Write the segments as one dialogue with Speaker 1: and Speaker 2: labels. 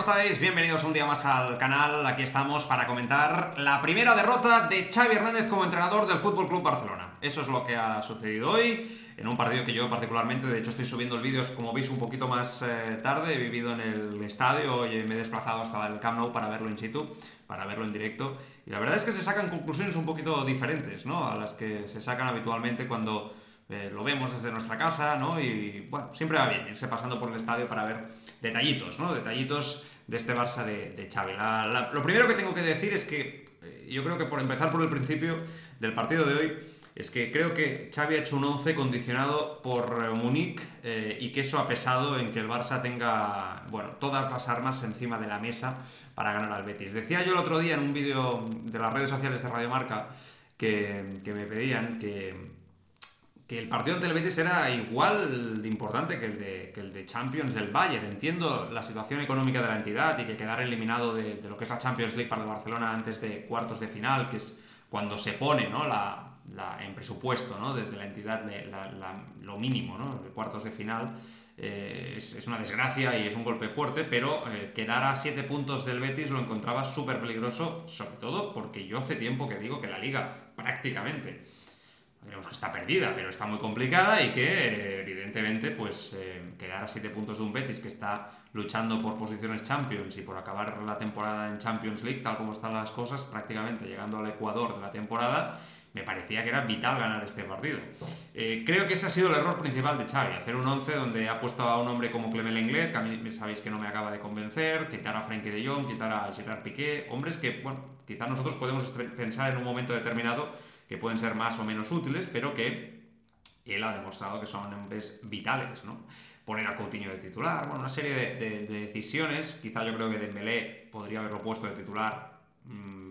Speaker 1: estáis? Bienvenidos un día más al canal. Aquí estamos para comentar la primera derrota de Xavi Hernández como entrenador del FC Barcelona. Eso es lo que ha sucedido hoy, en un partido que yo particularmente, de hecho estoy subiendo el vídeo, como veis, un poquito más tarde. He vivido en el estadio y me he desplazado hasta el Camp Nou para verlo in situ, para verlo en directo. Y la verdad es que se sacan conclusiones un poquito diferentes, ¿no?, a las que se sacan habitualmente cuando lo vemos desde nuestra casa, ¿no? Y bueno, siempre va bien irse pasando por el estadio para ver detallitos, ¿no? Detallitos de este Barça de Xavi. Lo primero que tengo que decir es que yo creo que, por empezar por el principio del partido de hoy, es que creo que Xavi ha hecho un 11 condicionado por Múnich y que eso ha pesado en que el Barça tenga, bueno, todas las armas encima de la mesa para ganar al Betis. Decía yo el otro día en un vídeo de las redes sociales de Radio Marca que me pedían que el partido ante el Betis era igual de importante que el de Champions del Bayern. Entiendo la situación económica de la entidad y que quedar eliminado de lo que es la Champions League para el Barcelona antes de cuartos de final, que es cuando se pone, ¿no?, en presupuesto, ¿no?, de la entidad lo mínimo, ¿no?, de cuartos de final, es una desgracia y es un golpe fuerte, pero quedar a 7 puntos del Betis lo encontraba súper peligroso, sobre todo porque yo hace tiempo que digo que la Liga prácticamente, digamos que está perdida, pero está muy complicada y que evidentemente pues quedar a 7 puntos de un Betis que está luchando por posiciones Champions y por acabar la temporada en Champions League, tal como están las cosas, prácticamente llegando al ecuador de la temporada, me parecía que era vital ganar este partido. Creo que ese ha sido el error principal de Xavi, hacer un 11 donde ha puesto a un hombre como Clement Lenglet, que a mí sabéis que no me acaba de convencer, quitar a Frenkie de Jong, quitar a Gerard Piqué, hombres que, bueno, quizás nosotros podemos pensar en un momento determinado que pueden ser más o menos útiles, pero que él ha demostrado que son hombres vitales, ¿no? Poner a Coutinho de titular, bueno, una serie de decisiones. Quizá yo creo que Dembélé podría haberlo puesto de titular,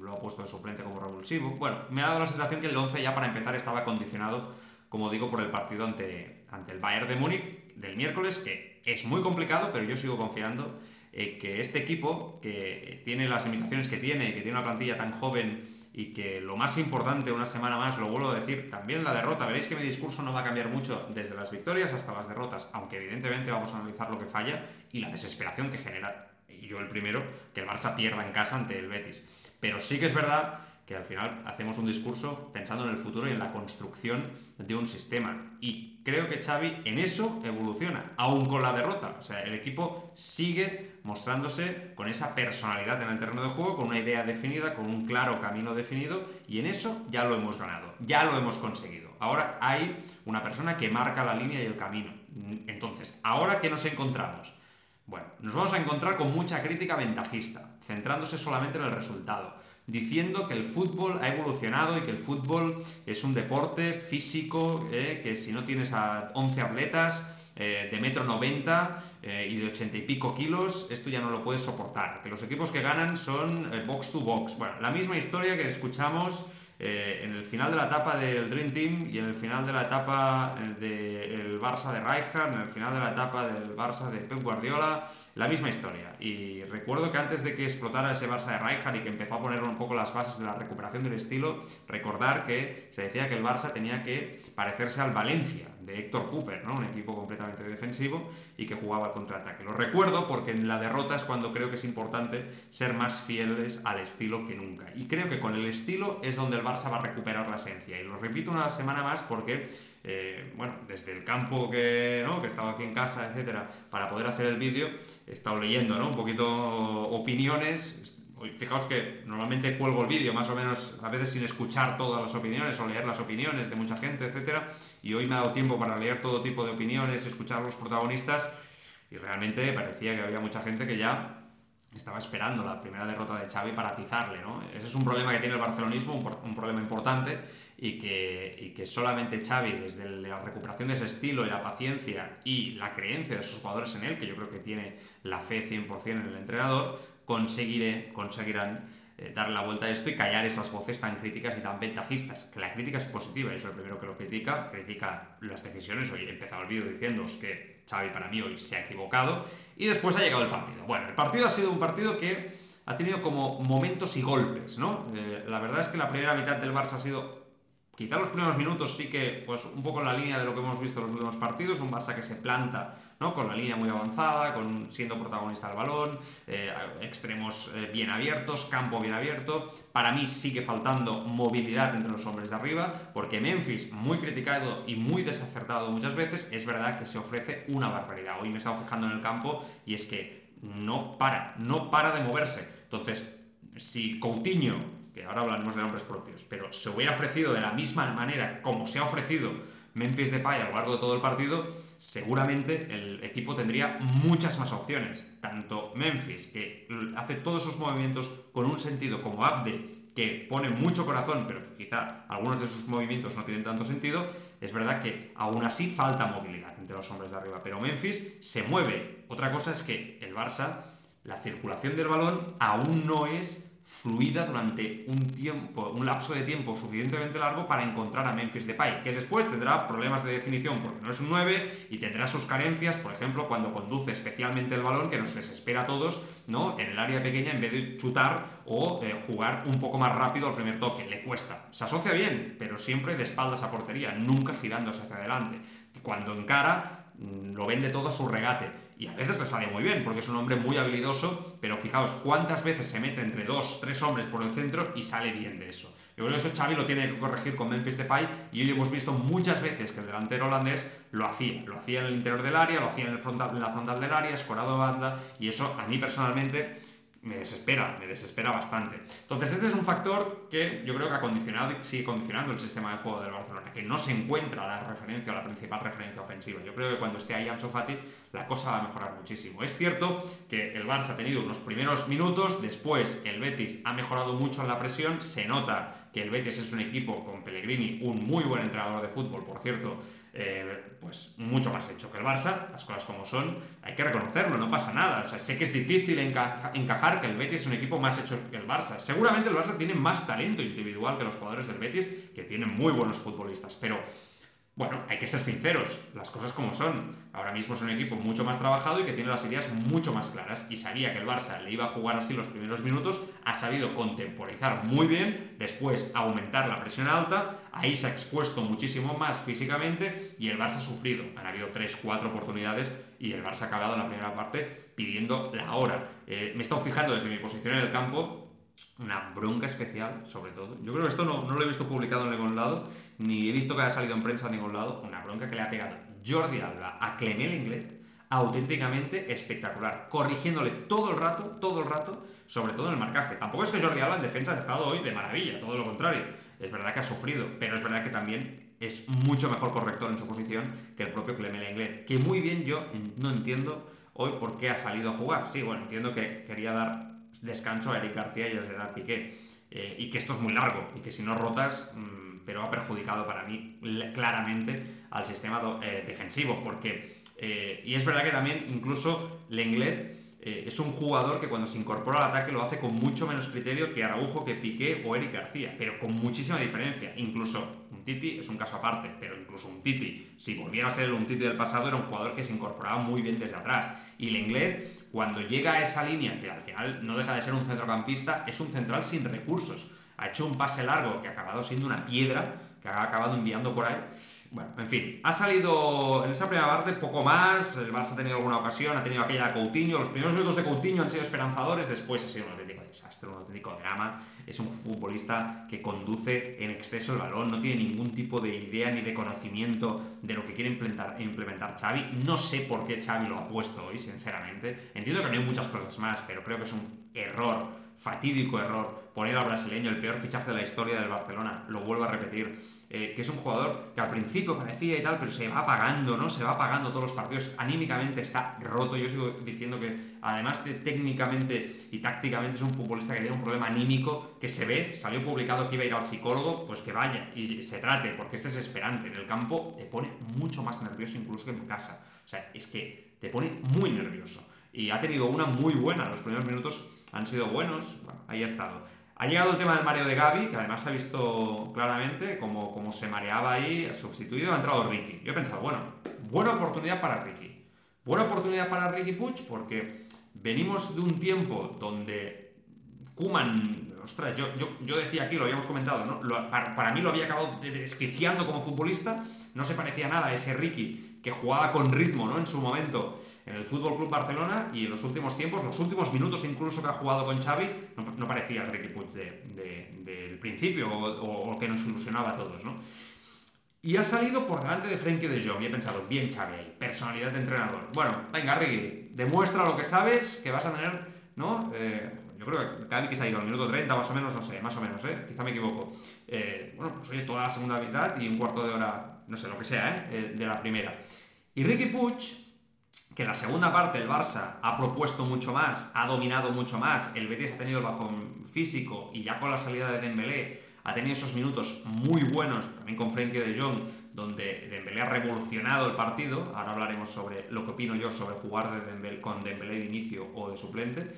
Speaker 1: lo ha puesto de suplente como revulsivo. Bueno, me ha dado la sensación que el 11 ya para empezar estaba condicionado, como digo, por el partido ante el Bayern de Múnich del miércoles, que es muy complicado, pero yo sigo confiando que este equipo, que tiene las limitaciones que tiene, que tiene una plantilla tan joven, y que lo más importante, una semana más, lo vuelvo a decir, también la derrota. Veréis que mi discurso no va a cambiar mucho desde las victorias hasta las derrotas, aunque evidentemente vamos a analizar lo que falla y la desesperación que genera, y yo el primero, que el Barça pierda en casa ante el Betis. Pero sí que es verdad que al final hacemos un discurso pensando en el futuro y en la construcción de un sistema. Y creo que Xavi en eso evoluciona, aún con la derrota. O sea, el equipo sigue mostrándose con esa personalidad en el terreno de juego, con una idea definida, con un claro camino definido, y en eso ya lo hemos ganado, ya lo hemos conseguido. Ahora hay una persona que marca la línea y el camino. Entonces, ¿ahora qué nos encontramos? Bueno, nos vamos a encontrar con mucha crítica ventajista, centrándose solamente en el resultado, diciendo que el fútbol ha evolucionado y que el fútbol es un deporte físico, que si no tienes a 11 atletas de 1,90 m y de 80 y pico kilos, esto ya no lo puedes soportar, que los equipos que ganan son box to box. Bueno, la misma historia que escuchamos en el final de la etapa del Dream Team y en el final de la etapa del Barça de Rijkaard, en el final de la etapa del Barça de Pep Guardiola, la misma historia. Y recuerdo que antes de que explotara ese Barça de Rijkaard y que empezó a poner un poco las bases de la recuperación del estilo, recordar que se decía que el Barça tenía que parecerse al Valencia de Héctor Cooper, ¿no?, un equipo completamente defensivo y que jugaba al contraataque. Lo recuerdo porque en la derrota es cuando creo que es importante ser más fieles al estilo que nunca. Y creo que con el estilo es donde el Barça va a recuperar la esencia. Y lo repito una semana más porque, bueno, desde el campo que estaba aquí en casa, etcétera, para poder hacer el vídeo, he estado leyendo, ¿no?, un poquito opiniones. Fijaos que normalmente cuelgo el vídeo más o menos a veces sin escuchar todas las opiniones o leer las opiniones de mucha gente, etcétera, y hoy me ha dado tiempo para leer todo tipo de opiniones, escuchar a los protagonistas, y realmente parecía que había mucha gente que ya estaba esperando la primera derrota de Xavi para atizarle, ¿no? Ese es un problema que tiene el barcelonismo, un problema importante, y que solamente Xavi, desde la recuperación de ese estilo y la paciencia y la creencia de sus jugadores en él, que yo creo que tiene la fe 100% en el entrenador, conseguirán darle la vuelta a esto y callar esas voces tan críticas y tan ventajistas. Que la crítica es positiva, y soy el primero que lo critica las decisiones. Hoy he empezado el vídeo diciéndoos que Xavi para mí hoy se ha equivocado, y después ha llegado el partido. Bueno, el partido ha sido un partido que ha tenido como momentos y golpes, ¿no? La verdad es que la primera mitad del Barça ha sido quizá los primeros minutos sí que, pues un poco en la línea de lo que hemos visto en los últimos partidos, un Barça que se planta, ¿no?, con la línea muy avanzada, siendo protagonista del balón, extremos bien abiertos, campo bien abierto. Para mí sigue faltando movilidad entre los hombres de arriba, porque Memphis, muy criticado y muy desacertado muchas veces, es verdad que se ofrece una barbaridad. Hoy me he estado fijando en el campo y es que no para de moverse. Entonces, si Coutinho, que ahora hablaremos de nombres propios, pero se hubiera ofrecido de la misma manera como se ha ofrecido Memphis Depay a lo largo de todo el partido, seguramente el equipo tendría muchas más opciones. Tanto Memphis, que hace todos sus movimientos con un sentido, como Abde, que pone mucho corazón, pero que quizá algunos de sus movimientos no tienen tanto sentido. Es verdad que aún así falta movilidad entre los hombres de arriba, pero Memphis se mueve. Otra cosa es que el Barça, la circulación del balón aún no es fluida durante un lapso de tiempo suficientemente largo para encontrar a Memphis Depay, que después tendrá problemas de definición porque no es un 9 y tendrá sus carencias, por ejemplo, cuando conduce especialmente el balón, que nos desespera a todos, ¿no?, en el área pequeña, en vez de chutar o jugar un poco más rápido al primer toque. Le cuesta. Se asocia bien, pero siempre de espaldas a portería, nunca girándose hacia adelante. Cuando encara, lo vende todo a su regate. Y a veces le sale muy bien, porque es un hombre muy habilidoso, pero fijaos cuántas veces se mete entre 2-3 hombres por el centro y sale bien de eso. Yo creo que eso Xavi lo tiene que corregir con Memphis Depay, y hoy hemos visto muchas veces que el delantero holandés lo hacía en el interior del área, lo hacía en la frontal del área, escorado a banda, y eso a mí personalmente me desespera bastante. Entonces este es un factor que yo creo que sigue condicionando el sistema de juego del Barcelona, que no se encuentra la principal referencia ofensiva. Yo creo que cuando esté ahí Ansu Fati, la cosa va a mejorar muchísimo. Es cierto que el Barça ha tenido unos primeros minutos, después el Betis ha mejorado mucho en la presión, se nota que el Betis es un equipo con Pellegrini, un muy buen entrenador de fútbol, por cierto, pues mucho más hecho que el Barça, las cosas como son, hay que reconocerlo, no pasa nada. O sea, sé que es difícil encajar que el Betis es un equipo más hecho que el Barça. Seguramente el Barça tiene más talento individual que los jugadores del Betis, que tienen muy buenos futbolistas, pero bueno, hay que ser sinceros, las cosas como son. Ahora mismo es un equipo mucho más trabajado y que tiene las ideas mucho más claras, y sabía que el Barça le iba a jugar así los primeros minutos, ha sabido contemporizar muy bien, después aumentar la presión alta, ahí se ha expuesto muchísimo más físicamente y el Barça ha sufrido. Han habido 3-4 oportunidades y el Barça ha acabado en la primera parte pidiendo la hora. Me he estado fijando desde mi posición en el campo, una bronca especial, sobre todo. Yo creo que esto no lo he visto publicado en ningún lado, ni he visto que haya salido en prensa en ningún lado. Una bronca que le ha pegado Jordi Alba a Clement Lenglet, auténticamente espectacular, corrigiéndole todo el rato, sobre todo en el marcaje. Tampoco es que Jordi Alba en defensa haya estado hoy de maravilla, todo lo contrario. Es verdad que ha sufrido, pero es verdad que también es mucho mejor corrector en su posición que el propio Clement Lenglet, que muy bien yo no entiendo hoy por qué ha salido a jugar. Sí, bueno, entiendo que quería dar descanso a Eric García y a Gerard Piqué, y que esto es muy largo y que si no rotas, pero ha perjudicado para mí claramente al sistema defensivo, porque y es verdad que también incluso Lenglet es un jugador que cuando se incorpora al ataque lo hace con mucho menos criterio que Araujo, que Piqué o Eric García, pero con muchísima diferencia. Incluso Umtiti es un caso aparte, pero incluso Umtiti, si volviera a ser el Umtiti del pasado, era un jugador que se incorporaba muy bien desde atrás. Y Lenglet, cuando llega a esa línea, que al final no deja de ser un centrocampista, es un central sin recursos. Ha hecho un pase largo que ha acabado siendo una piedra, que ha acabado enviando por ahí. Bueno, en fin, ha salido en esa primera parte poco más. El Barça ha tenido alguna ocasión, ha tenido aquella de Coutinho. Los primeros minutos de Coutinho han sido esperanzadores, después ha sido un auténtico desastre, un auténtico drama. Es un futbolista que conduce en exceso el balón, no tiene ningún tipo de idea ni de conocimiento de lo que quiere implementar Xavi. No sé por qué Xavi lo ha puesto hoy, sinceramente. Entiendo que no hay muchas cosas más, pero creo que es un error, fatídico error, poner al brasileño, el peor fichaje de la historia del Barcelona. Lo vuelvo a repetir. Que es un jugador que al principio parecía y tal, pero se va apagando, ¿no? Se va apagando todos los partidos, anímicamente está roto. Yo sigo diciendo que además de técnicamente y tácticamente es un futbolista que tiene un problema anímico que se ve. Salió publicado que iba a ir al psicólogo, pues que vaya y se trate, porque es desesperante. En el campo te pone mucho más nervioso incluso que en casa. O sea, es que te pone muy nervioso. Y ha tenido una muy buena, los primeros minutos han sido buenos, bueno, ahí ha estado. Ha llegado el tema del mareo de Gavi, que además se ha visto claramente como se mareaba ahí, sustituido, ha entrado Riqui. Yo he pensado, bueno, buena oportunidad para Riqui. Buena oportunidad para Riqui Puig, porque venimos de un tiempo donde Koeman ostras, yo decía aquí, lo habíamos comentado, ¿no? Para mí lo había acabado desquiciando como futbolista, no se parecía nada a ese Riqui que jugaba con ritmo, ¿no? En su momento en el Fútbol Club Barcelona, y en los últimos tiempos, los últimos minutos incluso que ha jugado con Xavi, no parecía el Riqui Puig del principio o que nos ilusionaba a todos, ¿no? Y ha salido por delante de Frenkie de Jong y he pensado, bien Xavi, personalidad de entrenador. Bueno, venga Riqui, demuestra lo que sabes, que vas a tener, ¿no? Yo creo que Xavi que se ha ido al minuto 30 más o menos, no sé, más o menos, quizá me equivoco. Bueno, pues oye, toda la segunda mitad y un cuarto de hora, no sé, lo que sea, de la primera. Y Riqui Puig, que en la segunda parte el Barça ha propuesto mucho más, ha dominado mucho más, el Betis ha tenido el bajón físico y ya con la salida de Dembélé ha tenido esos minutos muy buenos, también con Frenkie de Jong, donde Dembélé ha revolucionado el partido. Ahora hablaremos sobre lo que opino yo sobre jugar con Dembélé de inicio o de suplente.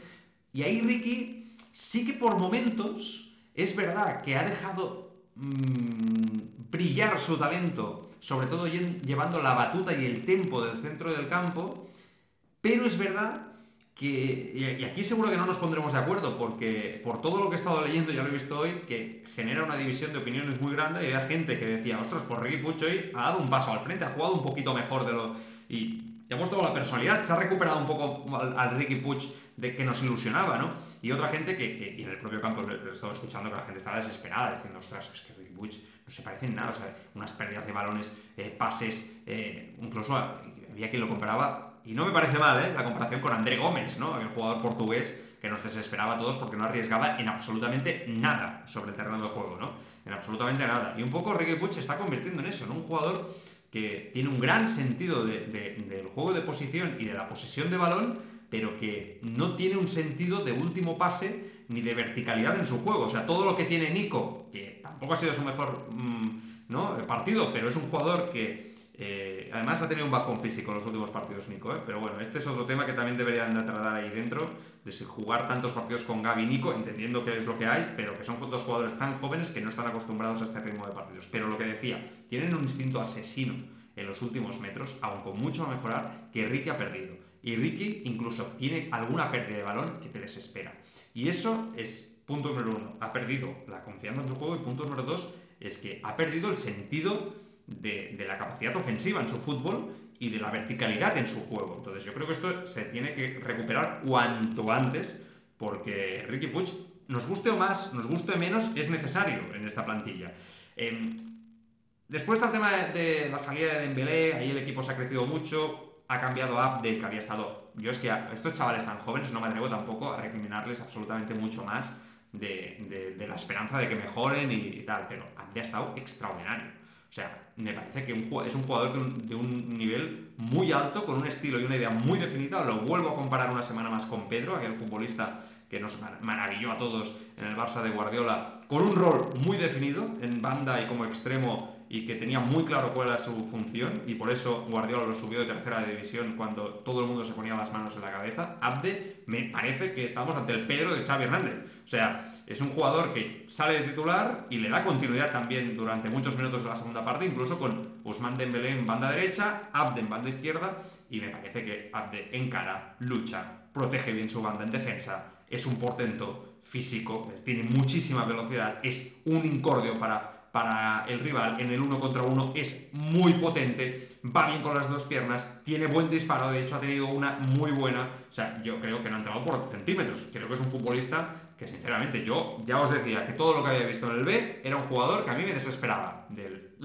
Speaker 1: Y ahí Riqui sí que por momentos es verdad que ha dejado brillar su talento, sobre todo llevando la batuta y el tempo del centro del campo, pero es verdad que, y aquí seguro que no nos pondremos de acuerdo, porque por todo lo que he estado leyendo, ya lo he visto hoy, que genera una división de opiniones muy grande, y había gente que decía, ostras, pues Riqui Puig hoy ha dado un paso al frente, ha jugado un poquito mejor de lo... Y ha mostrado la personalidad, se ha recuperado un poco al Riqui Puig de que nos ilusionaba, ¿no? Y otra gente y en el propio campo he estado escuchando que la gente estaba desesperada, diciendo, ostras, es que Riqui Puig no se parece en nada, o sea, unas pérdidas de balones, pases, incluso había quien lo comparaba. Y no me parece mal, la comparación con André Gómez, ¿no? Aquel jugador portugués que nos desesperaba a todos porque no arriesgaba en absolutamente nada sobre el terreno de juego, ¿no? En absolutamente nada. Y un poco Riqui Puig se está convirtiendo en eso, en un jugador que tiene un gran sentido del juego de posición y de la posesión de balón, pero que no tiene un sentido de último pase ni de verticalidad en su juego. O sea, todo lo que tiene Nico, que tampoco ha sido su mejor partido, pero es un jugador que además ha tenido un bajón físico en los últimos partidos, Nico, pero bueno, este es otro tema que también deberían de tratar ahí dentro, de si jugar tantos partidos con Gavi y Nico, entendiendo que es lo que hay, pero que son dos jugadores tan jóvenes que no están acostumbrados a este ritmo de partidos. Pero lo que decía, tienen un instinto asesino en los últimos metros, aun con mucho a mejorar, que Riqui ha perdido. Y Riqui incluso tiene alguna pérdida de balón que te desespera. Y eso es punto número uno, ha perdido la confianza en su juego, y punto número dos es que ha perdido el sentido de la capacidad ofensiva en su fútbol y de la verticalidad en su juego. Entonces yo creo que esto se tiene que recuperar cuanto antes, porque Riqui Puig, nos guste o más, nos guste o menos, es necesario en esta plantilla. Después está el tema de la salida de Dembélé, ahí el equipo se ha crecido mucho, ha cambiado a Abde, que había estado... Yo es que a estos chavales tan jóvenes no me atrevo tampoco a recriminarles absolutamente mucho más de la esperanza de que mejoren y tal, pero Abde ha estado extraordinario. O sea, me parece que es un jugador de un nivel muy alto, con un estilo y una idea muy definida. Lo vuelvo a comparar una semana más con Pedro, aquel futbolista que nos maravilló a todos en el Barça de Guardiola, con un rol muy definido en banda y como extremo, y que tenía muy claro cuál era su función, y por eso Guardiola lo subió de tercera división cuando todo el mundo se ponía las manos en la cabeza. Abde, me parece que estamos ante el Pedro de Xavi Hernández. O sea, es un jugador que sale de titular y le da continuidad también durante muchos minutos de la segunda parte, incluso con Ousmane Dembélé en banda derecha, Abde en banda izquierda, y me parece que Abde encara, lucha, protege bien su banda en defensa, es un portento físico, tiene muchísima velocidad, es un incordio para el rival en el 1 contra 1, es muy potente, va bien con las dos piernas, tiene buen disparo, de hecho ha tenido una muy buena. O sea, yo creo que no ha entrado por centímetros, creo que es un futbolista que sinceramente yo ya os decía que todo lo que había visto en el B era un jugador que a mí me desesperaba.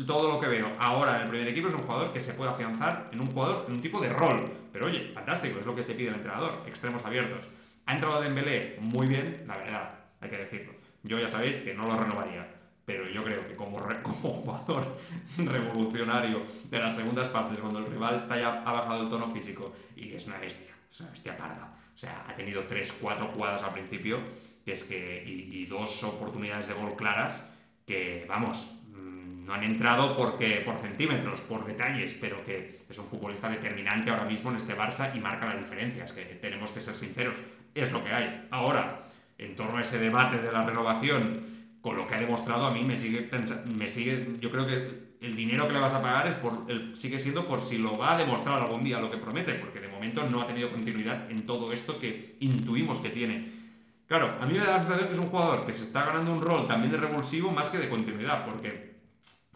Speaker 1: Todo lo que veo ahora en el primer equipo es un jugador que se puede afianzar en un tipo de rol, pero oye, fantástico, es lo que te pide el entrenador, extremos abiertos. Ha entrado Dembélé muy bien, la verdad, hay que decirlo. Yo ya sabéis que no lo renovaría, pero yo creo que como jugador revolucionario de las segundas partes, cuando el rival ha bajado el tono físico, y es una bestia parda. O sea, ha tenido 3-4 jugadas al principio, y dos oportunidades de gol claras, que vamos, no han entrado por centímetros, por detalles, pero que es un futbolista determinante ahora mismo en este Barça y marca la diferencia. Es que tenemos que ser sinceros, es lo que hay. Ahora, en torno a ese debate de la renovación, con lo que ha demostrado, a mí me sigue, yo creo que el dinero que le vas a pagar sigue siendo por si lo va a demostrar algún día lo que promete, porque de momento no ha tenido continuidad en todo esto que intuimos que tiene. Claro, a mí me da la sensación que es un jugador que se está ganando un rol también de revulsivo más que de continuidad, porque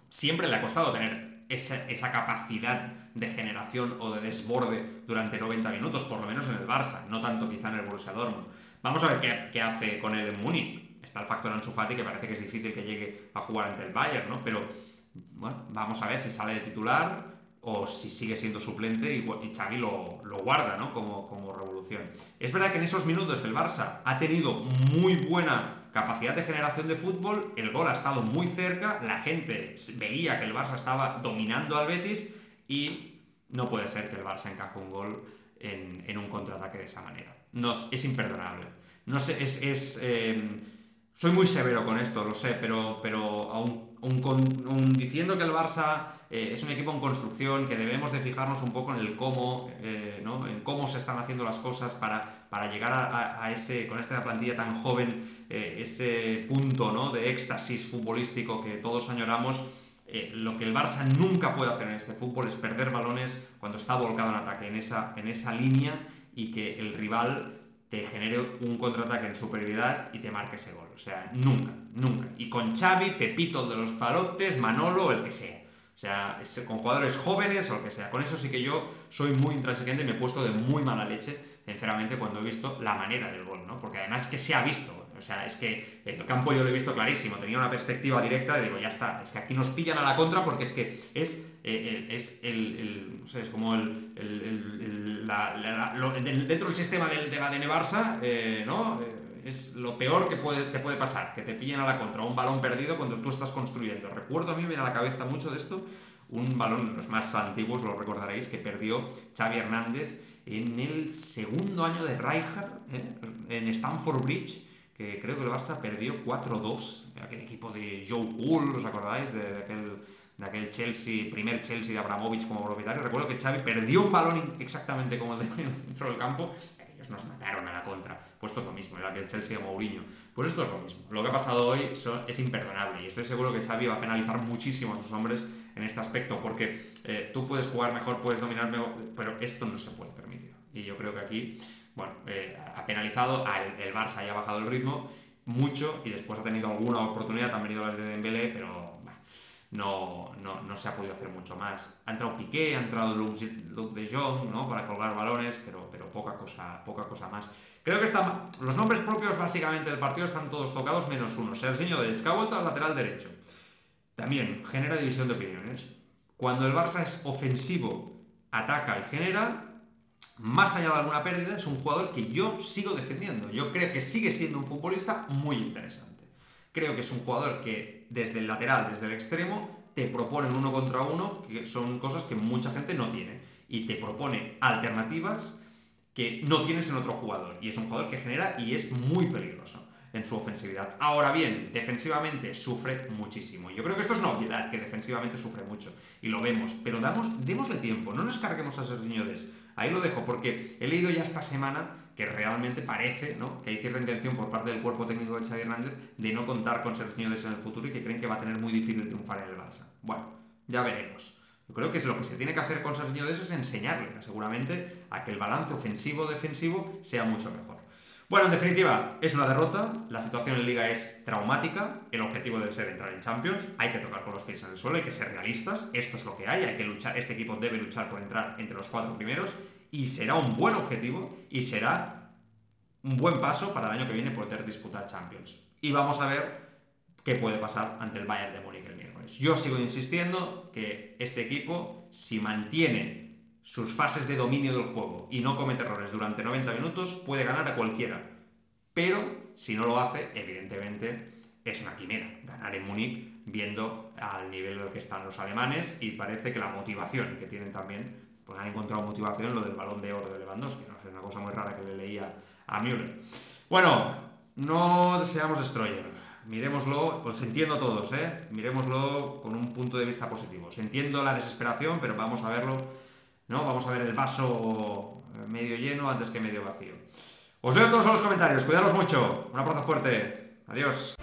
Speaker 1: siempre le ha costado tener esa capacidad de generación o de desborde durante 90 minutos, por lo menos en el Barça, no tanto quizá en el Borussia Dortmund. Vamos a ver qué hace con él en Múnich. Está el factor Ansu Fati, que parece que es difícil que llegue a jugar ante el Bayern, ¿no? Pero bueno, vamos a ver si sale de titular o si sigue siendo suplente y Xavi lo guarda, ¿no? Como revolución. Es verdad que en esos minutos el Barça ha tenido muy buena capacidad de generación de fútbol, el gol ha estado muy cerca, la gente veía que el Barça estaba dominando al Betis y no puede ser que el Barça encaje un gol en un contraataque de esa manera. No, es imperdonable. No sé, soy muy severo con esto, lo sé, pero aún diciendo que el Barça es un equipo en construcción, que debemos de fijarnos un poco en el cómo, ¿no? En cómo se están haciendo las cosas para llegar a ese, con esta plantilla tan joven, ese punto, ¿no? De éxtasis futbolístico que todos añoramos. Lo que el Barça nunca puede hacer en este fútbol es perder balones cuando está volcado en ataque, en esa línea, y que el rival te genere un contraataque en superioridad y te marque ese gol. O sea, nunca, nunca. Y con Xavi, Pepito de los Palotes, Manolo, el que sea. O sea, con jugadores jóvenes o el que sea. Con eso sí que yo soy muy intransigente y me he puesto de muy mala leche, sinceramente, cuando he visto la manera del gol, ¿no? Porque además es que se ha visto. O sea, es que el campo yo lo he visto clarísimo. Tenía una perspectiva directa y digo, ya está. Es que aquí nos pillan a la contra porque es que no sé, es como dentro del sistema de la DN Barça, ¿no? Es lo peor que te puede pasar, que te pillen a la contra, un balón perdido cuando tú estás construyendo. Recuerdo, a mí me viene a la cabeza mucho de esto, un balón, los más antiguos lo recordaréis, que perdió Xavi Hernández en el segundo año de Rijkaard, en Stamford Bridge, que creo que el Barça perdió 4-2, aquel equipo de Joe Cool, ¿os acordáis? De aquel Chelsea, primer Chelsea de Abramovich como propietario. Recuerdo que Xavi perdió un balón exactamente como el de en el centro del campo, y ellos nos mataron a la contra. Pues esto es lo mismo, era aquel Chelsea de Mourinho. Pues esto es lo mismo. Lo que ha pasado hoy es imperdonable, y estoy seguro que Xavi va a penalizar muchísimo a sus hombres en este aspecto, porque tú puedes jugar mejor, puedes dominar mejor, pero esto no se puede permitir. Y yo creo que aquí, bueno, ha penalizado, el Barça ya ha bajado el ritmo mucho, y después ha tenido alguna oportunidad, han venido las de Dembélé, pero no se ha podido hacer mucho más. Ha entrado Piqué, ha entrado Luke de Jong, ¿no? Para colgar balones, pero poca cosa más. Creo que los nombres propios básicamente del partido están todos tocados menos uno. Serginho Dest, que ha vuelto al lateral derecho. También genera división de opiniones. Cuando el Barça es ofensivo, ataca y genera, más allá de alguna pérdida, es un jugador que yo sigo defendiendo. Yo creo que sigue siendo un futbolista muy interesante. Creo que es un jugador que desde el lateral, desde el extremo, te propone uno contra uno, que son cosas que mucha gente no tiene, y te propone alternativas que no tienes en otro jugador, y es un jugador que genera y es muy peligroso en su ofensividad. Ahora bien, defensivamente sufre muchísimo. Yo creo que esto es una obviedad, que defensivamente sufre mucho, y lo vemos, pero démosle tiempo, no nos carguemos a Serginho Dest. Ahí lo dejo, porque he leído ya esta semana que realmente parece, ¿no?, que hay cierta intención por parte del cuerpo técnico de Xavi Hernández de no contar con Serginho Dest en el futuro, y que creen que va a tener muy difícil triunfar en el Barça. Bueno, ya veremos. Yo creo que lo que se tiene que hacer con Serginho Dest es enseñarle, seguramente, a que el balance ofensivo-defensivo sea mucho mejor. Bueno, en definitiva, es una derrota, la situación en Liga es traumática, el objetivo debe ser entrar en Champions, hay que tocar con los pies en el suelo, hay que ser realistas, esto es lo que hay que luchar, este equipo debe luchar por entrar entre los 4 primeros, y será un buen objetivo, y será un buen paso para el año que viene poder disputar Champions. Y vamos a ver qué puede pasar ante el Bayern de Múnich el miércoles. Yo sigo insistiendo que este equipo, si mantiene sus fases de dominio del juego y no comete errores durante 90 minutos, puede ganar a cualquiera. Pero, si no lo hace, evidentemente es una quimera ganar en Múnich, viendo al nivel al que están los alemanes, y parece que la motivación que tienen también, pues han encontrado motivación en lo del Balón de Oro de Lewandowski, no sé, una cosa muy rara que le leía a Müller. Bueno, no seamos destroyer. Miremoslo, pues entiendo a todos, miremoslo con un punto de vista positivo. Entiendo la desesperación, pero vamos a verlo, ¿no? Vamos a ver el vaso medio lleno antes que medio vacío. Os leo todos en los comentarios, cuidaros mucho, un abrazo fuerte, adiós.